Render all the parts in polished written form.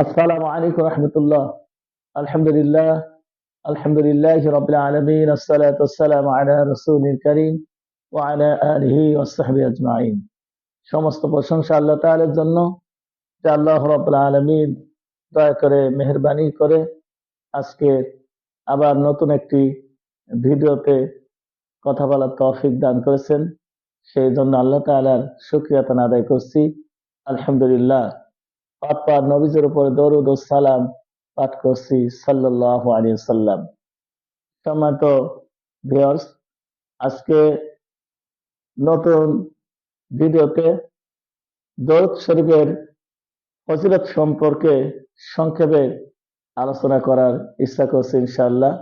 আসসালামু আলাইকুম রহমতুল্লাহ। আলহামদুলিল্লাহ, আলহামদুলিল্লাহ রাব্বিল আলামিন, আসসালাতু ওয়াসসালামু আলা রাসূলিল কারীম ওয়া আলা আলিহি ওয়া সাহবিহি আজমাইন। সমস্ত প্রশংসা আল্লাহ তাআলার জন্য, যে আল্লাহ রাব্বুল আলামিন দয়া করে মেহেরবানি করে আজকে আবার নতুন একটি ভিডিওতে কথা বলার তৌফিক দান করেছেন। সেই জন্য আল্লাহ তাআলার শুকরিয়া আদায় করছি। আলহামদুলিল্লাহ। পাক নবীজির উপরে দরুদ ও সালাম পাঠ করছি সাল্লাল্লাহু আলাইহি ওয়াসাল্লাম। সম্মানিত ভিউয়ার্স, আজকে নতুন ভিডিওতে দরুদ শরীফের ফজিলত সম্পর্কে সংক্ষেপে আলোচনা করার ইচ্ছা করছি ইনশাআল্লাহ।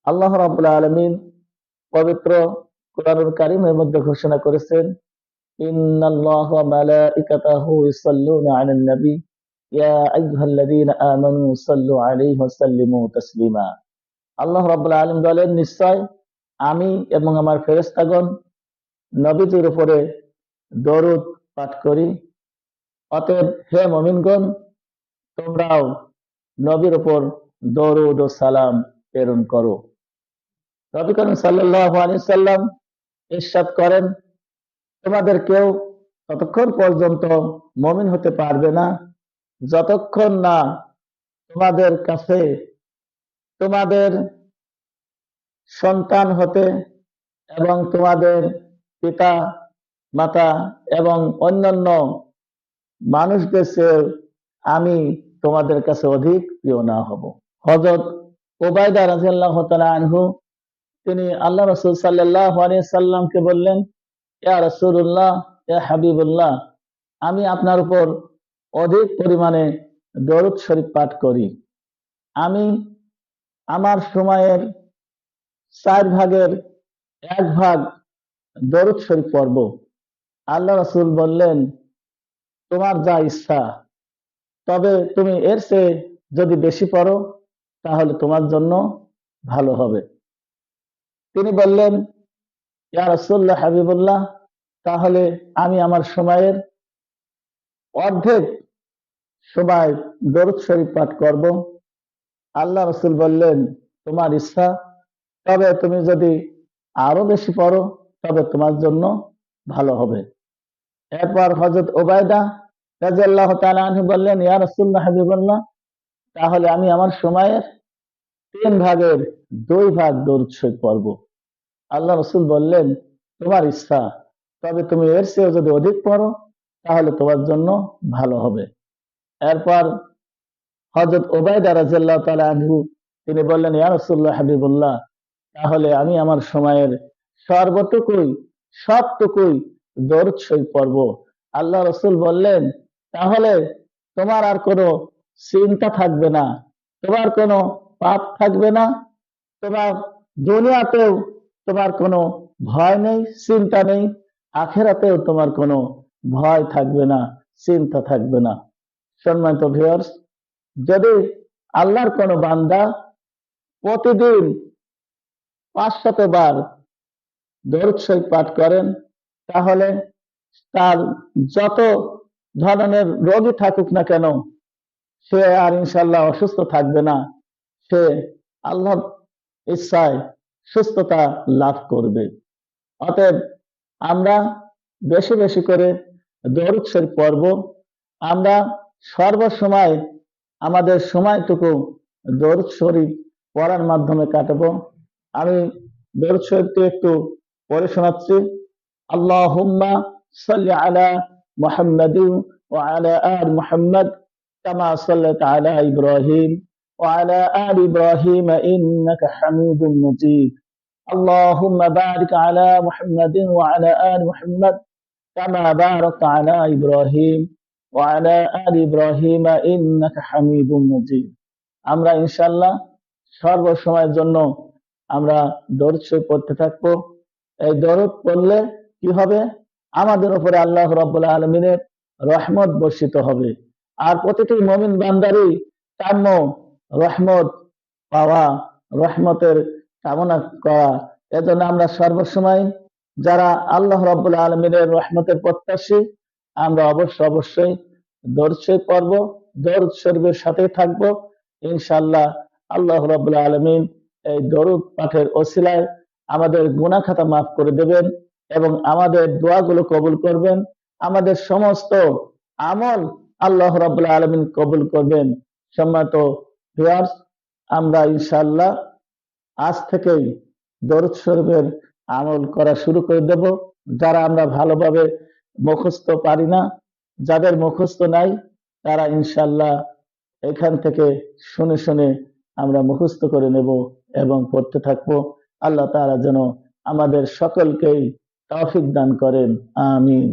আল্লাহ রাব্বুল আলামিন পবিত্র কোরআনুল কারীমের মধ্যে ঘোষণা করেছেন, ইন্নাল্লাহা ওয়া মালাইকাতাহু ইউসাল্লুনা আলান নবী ইয়া আইয়ুহাল্লাযীনা আমানু সাল্লু আলাইহি ওয়া সাল্লিমু তাসলিমা। আল্লাহ রাব্বুল আলামিন বলেন, নিশ্চয় আমি এবং আমার ফেরেশতাগণ নবীজির উপরে দরুদ পাঠ করি। অতএব হে মুমিনগণ, তোমরাও নবীর উপর দরুদ ও সালাম প্রেরণ করো। নবী করিম সাল্লাল্লাহু আলাইহি ওয়াসাল্লাম ইরশাদ করেন, তোমাদের কেউ ততক্ষণ পর্যন্ত মুমিন হতে পারবে না যতক্ষণ না তোমাদের কাছে তোমাদের সন্তান হতে এবং তোমাদের পিতা মাতা এবং অন্যান্য মানুষদের চেয়ে আমি তোমাদের কাছে অধিক প্রিয় না হব। হযরত উবাইদা রাদিয়াল্লাহু তাআলা আনহু তিনি আল্লাহ রাসূল সাল্লাল্লাহু আলাইহি সাল্লামকে বললেন, ইয়া রাসূলুল্লাহ, ইয়া হাবিবুল্লাহ, আমি আপনার উপর অধিক পরিমাণে দরুদ শরীফ পাঠ করি। আমি আমার সময়ের 4 ভাগের 1 ভাগ দরুদ শরীফ পড়ব। আল্লাহ রাসূল বললেন, তোমার যা ইচ্ছা, তবে তুমি এর চেয়ে যদি বেশি পড়ো তাহলে তোমার জন্য ভালো হবে। তিনি বললেন, ইয়া রাসূলুল্লাহ, হাবিবুল্লাহ, তাহলে আমি আমার সময়ের অর্ধেক সময় দরুদ শরীফ পাঠ করব। আল্লাহ রাসূল বললেন, তোমার ইচ্ছা, তবে তুমি যদি আরো বেশি পড়ো তবে তোমার জন্য ভালো হবে। এরপর হযরত উবাইদা রাদিয়াল্লাহু তাআলা আনহু বললেন, ইয়া রাসূলুল্লাহ, হাবিবাল্লাহ, তাহলে আমি আমার সময়ের 3 ভাগের 2 ভাগ দরুদ শরীফ পড়ব। আল্লাহ রাসূল বললেন, তোমার ইচ্ছা, তবে তুমি এর চেয়ে যদি অধিক পড়ো তাহলে তোমার জন্য ভালো হবে। এরপর হযরত উবাইদা রাদিয়াল্লাহু তাআলা আনহু তিনি বললেন, ইয়া রাসূলুল্লাহ, হাবিবাল্লাহ, তাহলে আমি আমার সময়ের সবটুকুই দরুদ শরীফ পড়ব। আল্লাহ রাসূল বললেন, তাহলে তোমার আর কোনো চিন্তা থাকবে না, তোমার কোনো পাপ থাকবে না, তোমার দুনিয়াতেও তোমার কোনো ভয় নেই, চিন্তা নেই, আখিরাতেও তোমার কোনো ভয় থাকবে না, চিন্তা থাকবে না। সম্মানিত ভিউয়ার্স, যদি আল্লাহর কোনো বান্দা প্রতিদিন 500 বার দরুদ শরীফ পাঠ করেন, তাহলে তার যত ধরনের রোগী থাকুক না কেন, সে আর ইনশাআল্লাহ অসুস্থ থাকবে না। সে আল্লাহর ইচ্ছায় সুস্থতা লাভ করবে। অতএব আমরা বেশি বেশি করে দরুদ শরীফ পড়ব। আমরা সর্বসময় আমাদের সময়টুকু দরুদ শরীফ পড়ার মাধ্যমে কাটাবো। আমি দরুদ শরীফটি একটু পড়ে শোনাচ্ছি। আল্লাহুম্মা সাল্লি আলা মুহাম্মাদিন ওয়া আলা আলি মুহাম্মাদ কামা সাল্লাইতা আলা ইব্রাহিম ওয়া আলা আলি ইব্রাহিম ইন্নাকা হামিদুম মাজিদ। আল্লাহুম্মা বারিক আলা মুহাম্মাদিন ওয়া আলা আলি মুহাম্মাদ কামা বারাকতা আলা ইব্রাহিম ওয়া আলা আলি ইব্রাহিম ইন্নাকা হামিদুম মাজিদ। আমরা ইনশাআল্লাহ সর্বসময়ের জন্য আমরা দরুদ শরীফ পড়তে থাকবো। এই দরুদ পড়লে কি হবে? আমাদের উপরে আল্লাহ রাব্বুল আলামিনের রহমত বর্ষিত হবে। আর প্রতিটি মুমিন বান্দারই কাম্য রহমত পাওয়া, রহমতের কামনা করা। এজন্য আমরা সর্বসময় যারা আল্লাহ রাব্বুল আলামিনের রহমতের প্রত্যাশী, আমরা অবশ্যই দরুদ শরীফ পড়বো, দরুদ শরীফের সাথে থাকবো। ইনশাআল্লাহ আল্লাহ রাব্বুল আলামিন এই দরুদ পাঠের ওসিলায় আমাদের গুনাহ খাতা মাফ করে দেবেন এবং আমাদের দোয়াগুলো কবুল করবেন। আমাদের সমস্ত আমল আল্লাহ রাব্বুল আলামিন কবুল করবেন। সম্মানিত ভিউয়ার্স, আমরা ইনশাআল্লাহ আজ থেকেই দরুদ শরীফের আমল করা শুরু করে দেব। যারা আমরা ভালোভাবে মুখস্থ পারি না, যাদের মুখস্থ নাই, তারা ইনশাআল্লাহ এখান থেকে শুনে শুনে আমরা মুখস্থ করে নেব এবং পড়তে থাকবো। আল্লাহ তাআলা যেন আমাদের সকলকেই তৌফিক দান করেন। আমিন।